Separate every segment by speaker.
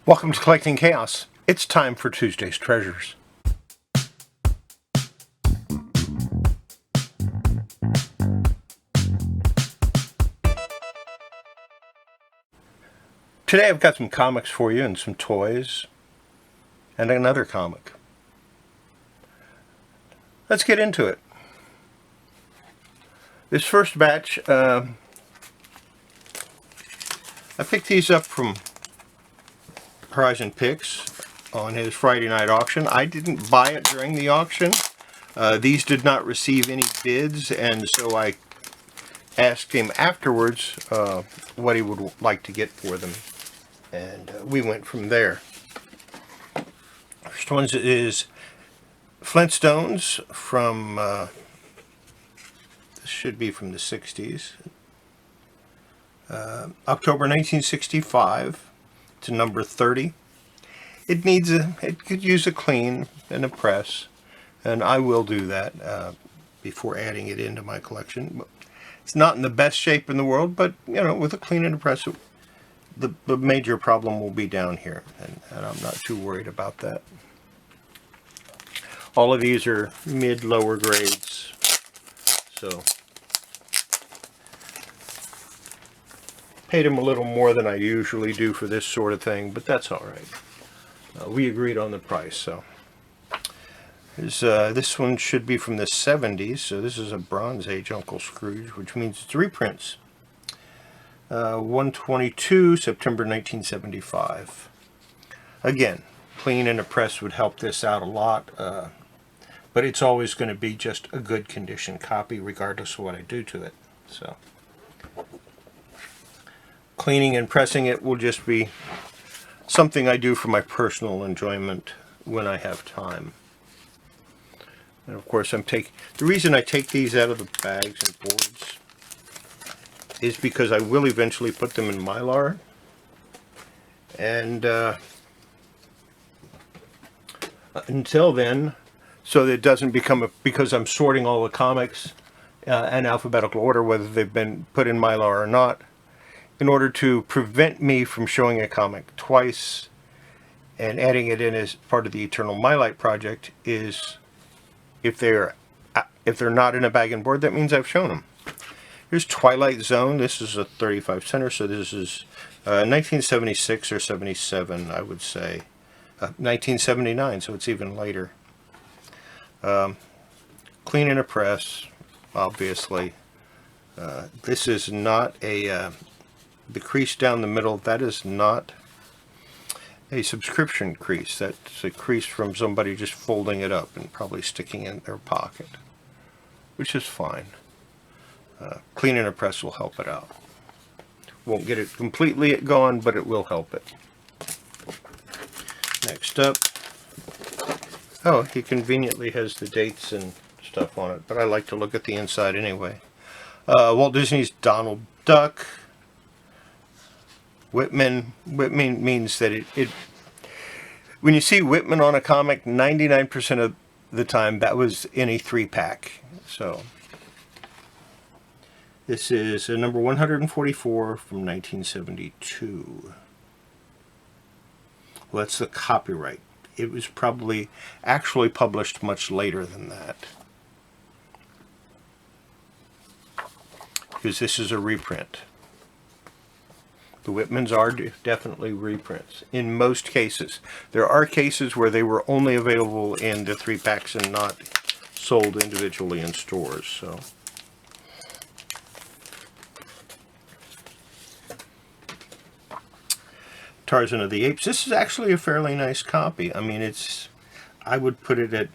Speaker 1: Welcome to Collecting Chaos. It's time for Tuesday's Treasures. Today I've got some comics for you and some toys and another comic. Let's get into it. This first batch, I picked these up from Horizon Picks on his Friday night auction. I didn't buy it during the auction. These did not receive any bids, and so I asked him afterwards what he would like to get for them, and we went from there. First one is Flintstones from, this should be from the 60s, October 1965 to number 30. It could use a clean and a press, and I will do that before adding it into my collection. It's not in the best shape in the world, but you know, with a clean and a press, the major problem will be down here, and I'm not too worried about that. All of these are mid-lower grades, so paid him a little more than I usually do for this sort of thing, but that's all right. We agreed on the price, so. This one should be from the 70s, so this is a Bronze Age Uncle Scrooge, which means it's reprints. 122, September 1975. Again, clean and a press would help this out a lot, but it's always going to be just a good condition copy regardless of what I do to it. So cleaning and pressing it will just be something I do for my personal enjoyment when I have time. And of course, the reason I take these out of the bags and boards is because I will eventually put them in Mylar, and until then, so that it doesn't become because I'm sorting all the comics in alphabetical order, whether they've been put in Mylar or not, in order to prevent me from showing a comic twice and adding it in as part of the Eternal Mylight project, is if they're not in a bag and board, that means I've shown them. Here's Twilight Zone. This is a 35 center, so this is 1976 or 77, I would say. 1979, so it's even later. Clean in a press, obviously. This is not the crease down the middle, that is not a subscription crease. That's a crease from somebody just folding it up and probably sticking it in their pocket, which is fine. Clean in a press will help it out. Won't get it completely gone, but it will help it. Next up, oh, he conveniently has the dates and stuff on it, but I like to look at the inside anyway. Walt Disney's Donald Duck. Whitman means that it when you see Whitman on a comic, 99% of the time that was in a 3-pack. So this is number 144 from 1972. Well, that's the copyright. It was probably actually published much later than that, because this is a reprint. The Whitmans are definitely reprints in most cases. There are cases where they were only available in the 3-packs and not sold individually in stores. So Tarzan of the Apes. This is actually a fairly nice copy. I mean, I would put it at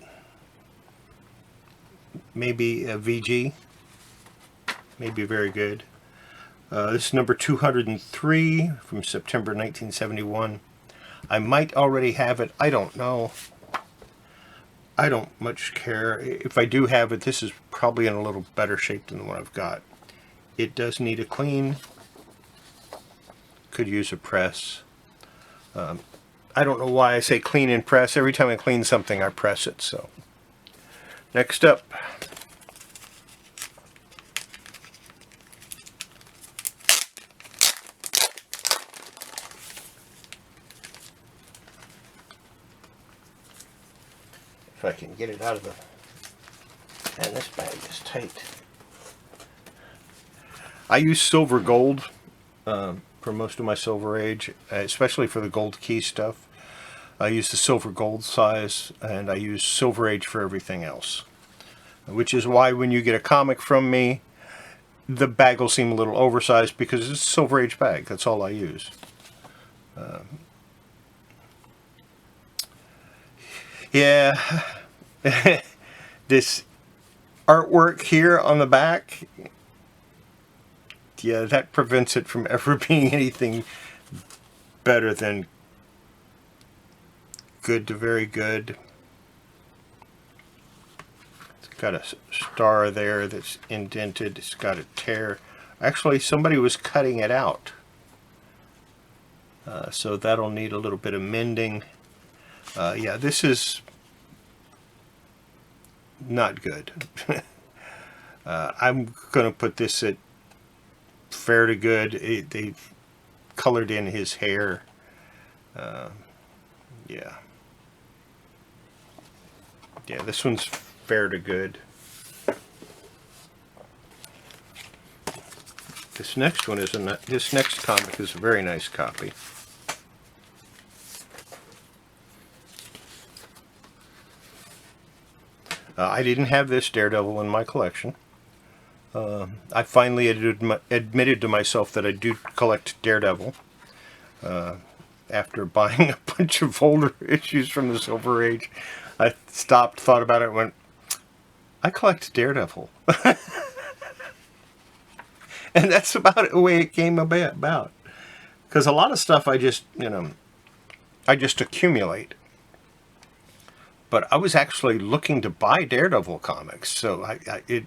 Speaker 1: maybe a VG, maybe very good. This is number 203 from September 1971. I might already have it. I don't know. I don't much care. If I do have it, this is probably in a little better shape than the one I've got. It does need a clean. Could use a press. I don't know why I say clean and press. Every time I clean something, I press it. So next up, if I can get it out of the... And this bag is tight. I use silver gold for most of my Silver Age, especially for the gold key stuff. I use the silver gold size, and I use Silver Age for everything else. Which is why when you get a comic from me, the bag will seem a little oversized because it's a Silver Age bag. That's all I use. Yeah, this artwork here on the back, yeah, that prevents it from ever being anything better than good to very good. It's got a star there that's indented. It's got a tear. Actually, somebody was cutting it out. So that'll need a little bit of mending. Yeah, this is not good. I'm going to put this at fair to good. They've colored in his hair. Yeah. Yeah, this one's fair to good. This next one is this next comic is a very nice copy. I didn't have this Daredevil in my collection. I finally admitted to myself that I do collect Daredevil. After buying a bunch of older issues from the Silver Age, I stopped, thought about it, and went, I collect Daredevil. And that's about the way it came about. Because a lot of stuff I just, I just accumulate. But I was actually looking to buy Daredevil comics, so it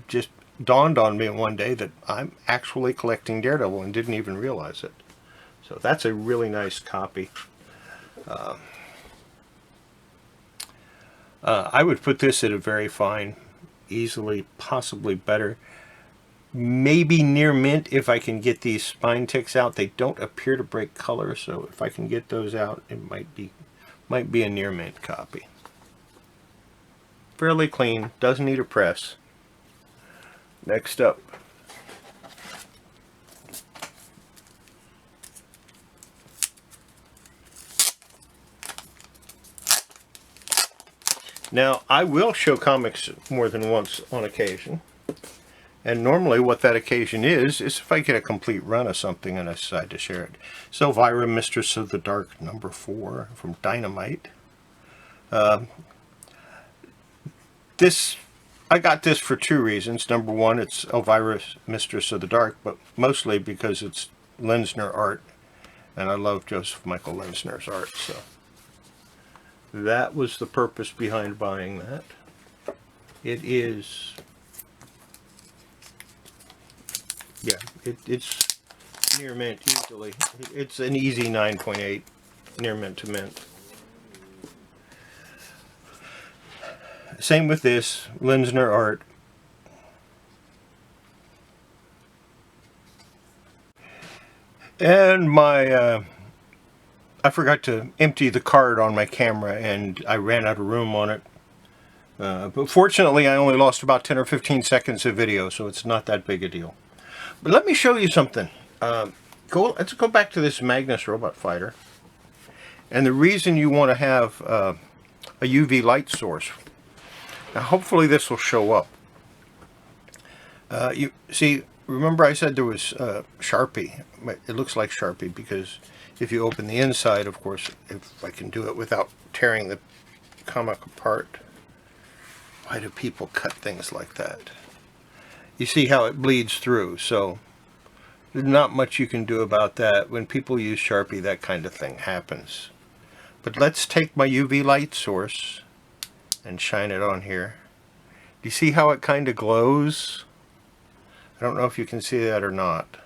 Speaker 1: just dawned on me one day that I'm actually collecting Daredevil and didn't even realize it. So that's a really nice copy. I would put this at a very fine, easily, possibly better. Maybe near mint if I can get these spine ticks out. They don't appear to break color, so if I can get those out, it might be a near mint copy. Fairly clean, doesn't need a press. Next up. Now, I will show comics more than once on occasion. And normally what that occasion is if I get a complete run of something and I decide to share it. So, Elvira, Mistress of the Dark, #4 from Dynamite. I got this for two reasons. Number one, it's Elvira, Mistress of the Dark, but mostly because it's Lensner art. And I love Joseph Michael Lensner's art, so that was the purpose behind buying that. It is... Yeah, it's near mint easily. It's an easy 9.8 near mint to mint. Same with this, Lensner art. And my, I forgot to empty the card on my camera and I ran out of room on it. But fortunately I only lost about 10 or 15 seconds of video, so it's not that big a deal. But let me show you something. Let's go back to this Magnus Robot Fighter. And the reason you want to have a UV light source. Now hopefully this will show up. You see, remember I said there was Sharpie. It looks like Sharpie because if you open the inside, of course, if I can do it without tearing the comic apart. Why do people cut things like that? You see how it bleeds through, so there's not much you can do about that. When people use Sharpie, that kind of thing happens. But let's take my UV light source and shine it on here. Do you see how it kind of glows? I don't know if you can see that or not.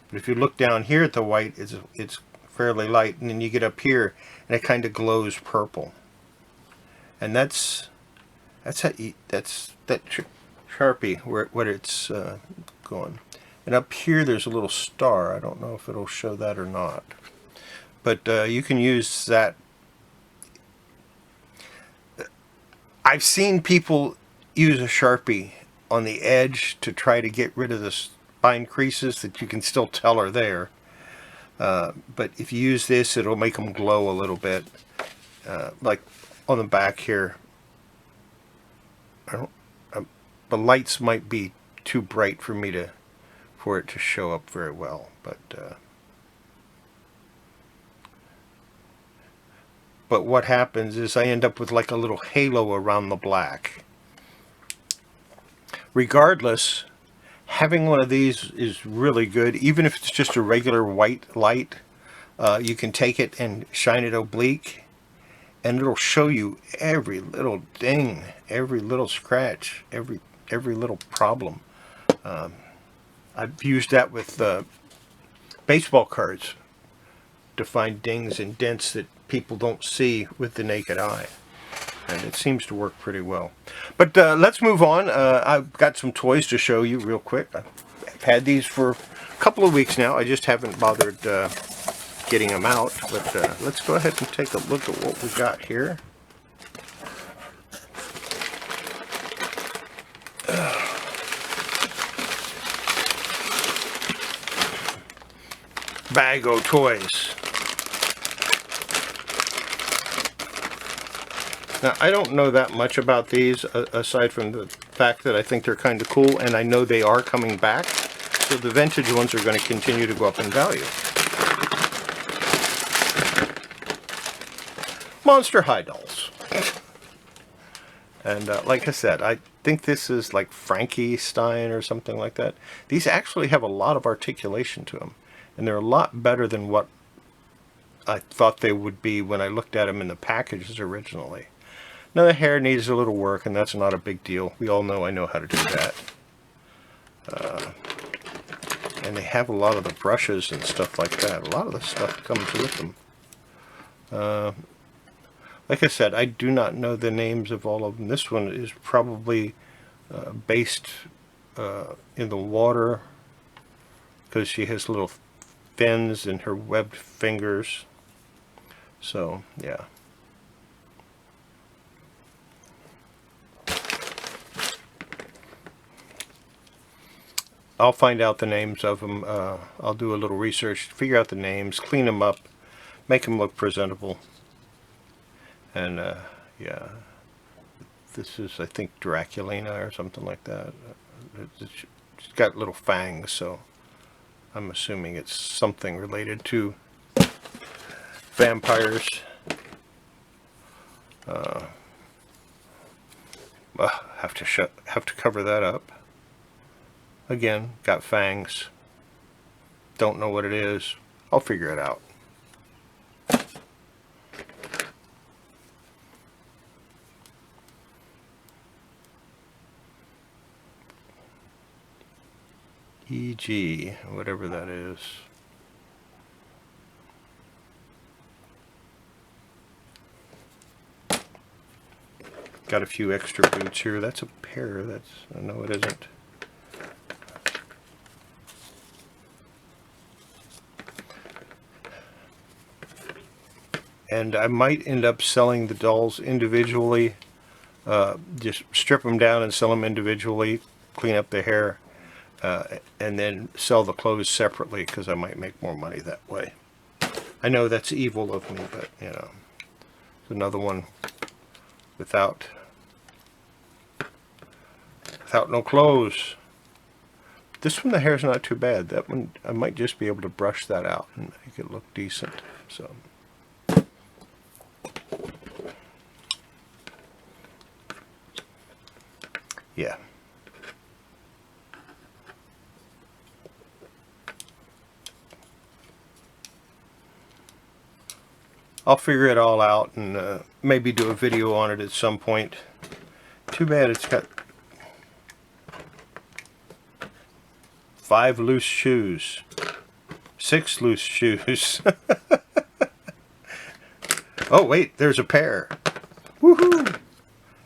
Speaker 1: But if you look down here at the white, it's fairly light, and then you get up here and it kind of glows purple. And that's that Sharpie where it's going. And up here there's a little star. I don't know if it'll show that or not. But you can use that. I've seen people use a Sharpie on the edge to try to get rid of the spine creases that you can still tell are there. But if you use this, it'll make them glow a little bit. Like on the back here. The lights might be too bright for me for it to show up very well, but what happens is I end up with like a little halo around the black. Regardless, having one of these is really good, even if it's just a regular white light. You can take it and shine it oblique, and it'll show you every little ding, every little scratch, every little problem. I've used that with baseball cards to find dings and dents that people don't see with the naked eye, and it seems to work pretty well. But let's move on. I've got some toys to show you real quick. I've had these for a couple of weeks now. I just haven't bothered getting them out, but let's go ahead and take a look at what we got here. Bag o' toys. Now, I don't know that much about these, aside from the fact that I think they're kind of cool, and I know they are coming back, so the vintage ones are going to continue to go up in value. Monster High dolls. And like I said, I think this is like Frankenstein or something like that. These actually have a lot of articulation to them, and they're a lot better than what I thought they would be when I looked at them in the packages originally. Now the hair needs a little work, and that's not a big deal. We all know I know how to do that. And they have a lot of the brushes and stuff like that. A lot of the stuff comes with them. Like I said, I do not know the names of all of them. This one is probably based in the water, because she has little fins in her webbed fingers. So, yeah. I'll find out the names of them. I'll do a little research, figure out the names, clean them up, make them look presentable. And, yeah. This is, I think, Draculina or something like that. She's got little fangs, so I'm assuming it's something related to vampires. Have to cover that up. Again, got fangs. Don't know what it is. I'll figure it out. EG, whatever that is. Got a few extra boots here. That's a pair. No, it isn't. And I might end up selling the dolls individually. Just strip them down and sell them individually. Clean up the hair. And then sell the clothes separately, because I might make more money that way. I know that's evil of me, but, you know. It's another one without no clothes. This one, the hair's not too bad. That one, I might just be able to brush that out and make it look decent. So, yeah. I'll figure it all out and maybe do a video on it at some point. Too bad it's got 5 loose shoes. 6 loose shoes. Oh wait, there's a pair. Woohoo!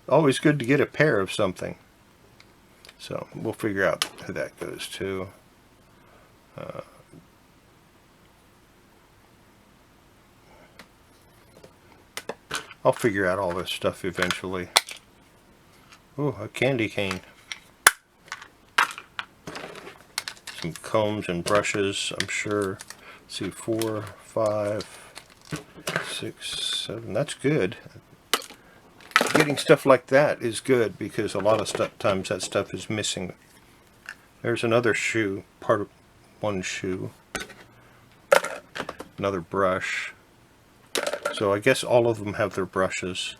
Speaker 1: Always good to get a pair of something. So we'll figure out who that goes to. I'll figure out all this stuff eventually. Oh, a candy cane. Some combs and brushes, I'm sure. Let's see, 4, 5, 6, 7. That's good. Getting stuff like that is good because a lot of times that stuff is missing. There's another shoe, part of one shoe. Another brush. So I guess all of them have their brushes.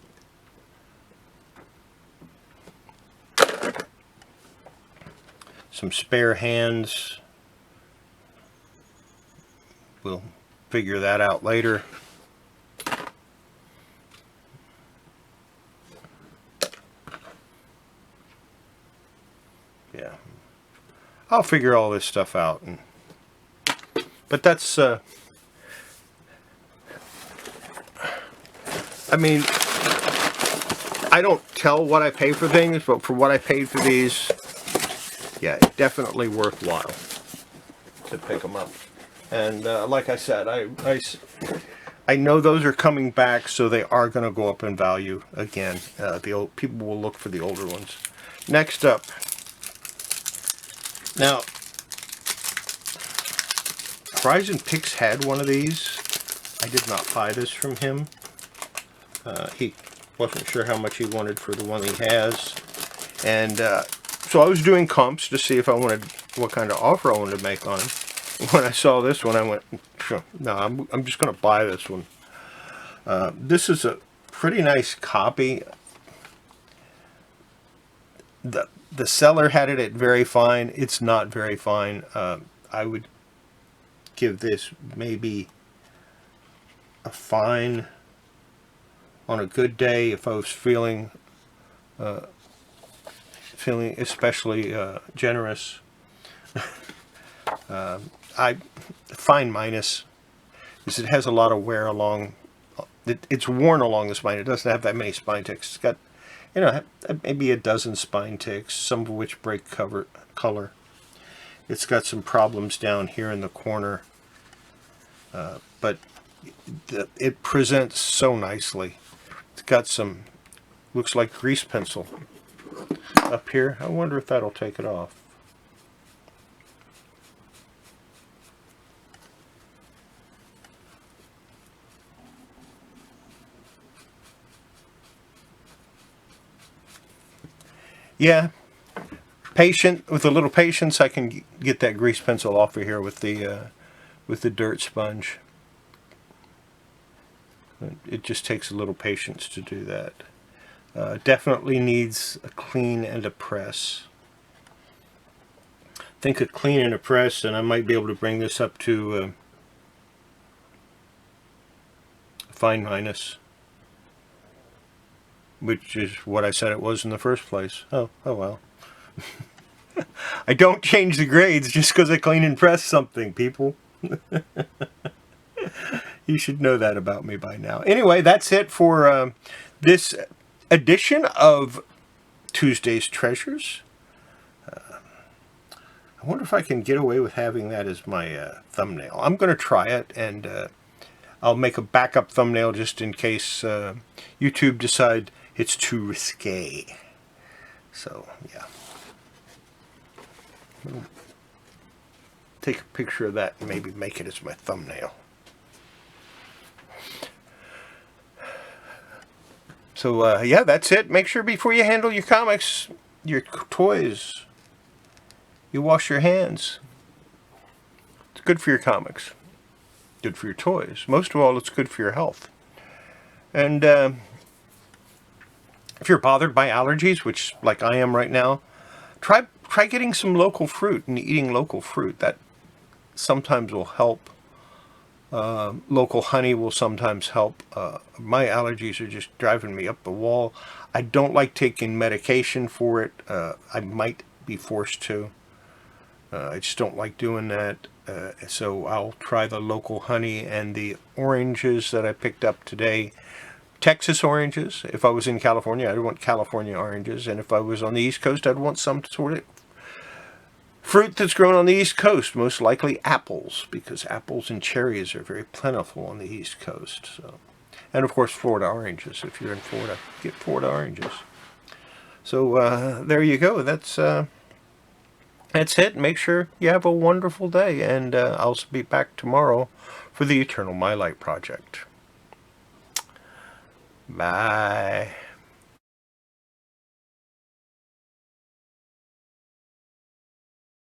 Speaker 1: Some spare hands. We'll figure that out later. Yeah. I'll figure all this stuff out. But that's... I mean, I don't tell what I pay for things, but for what I paid for these, yeah, definitely worthwhile to pick them up. And like I said, I know those are coming back, so they are going to go up in value again. The old people will look for the older ones. Next up, now, Horizon Pix had one of these. I did not buy this from him. He wasn't sure how much he wanted for the one he has. And so I was doing comps to see if I wanted, what kind of offer I wanted to make on him. When I saw this one, I went, no, I'm just going to buy this one. This is a pretty nice copy. The seller had it at very fine. It's not very fine. I would give this maybe a fine on a good day if I was feeling especially generous. Fine minus, because it has a lot of wear along. It's worn along the spine. It doesn't have that many spine ticks. It's got, you know, maybe a dozen spine ticks, some of which break color. It's got some problems down here in the corner, but it presents so nicely. It's got some, looks like grease pencil up here. I wonder if that'll take it off. Yeah, with a little patience, I can get that grease pencil off of here with the dirt sponge. It just takes a little patience to do that. Definitely needs a clean and a press. I think a clean and a press, and I might be able to bring this up to fine minus, which is what I said it was in the first place. Oh well. I don't change the grades just because I clean and press something, people. You should know that about me by now. Anyway, that's it for this edition of Tuesday's Treasures. I wonder if I can get away with having that as my thumbnail. I'm going to try it, and I'll make a backup thumbnail just in case YouTube decide it's too risque. So, yeah. Take a picture of that and maybe make it as my thumbnail. So, yeah, that's it. Make sure before you handle your comics, your toys, you wash your hands. It's good for your comics. Good for your toys. Most of all, it's good for your health. And if you're bothered by allergies, which like I am right now, try getting some local fruit and eating local fruit. That sometimes will help. Local honey will sometimes help. My allergies are just driving me up the wall. I don't like taking medication for it. I might be forced to. I just don't like doing that. So I'll try the local honey and the oranges that I picked up today. Texas oranges. If I was in California, I'd want California oranges. And if I was on the East Coast, I'd want some sort of fruit that's grown on the East Coast. Most likely apples, because apples and cherries are very plentiful on the East Coast. So, and of course Florida oranges. If you're in Florida, get Florida oranges. So there you go. That's it. Make sure you have a wonderful day, and I'll be back tomorrow for the Eternal My Light project. Bye.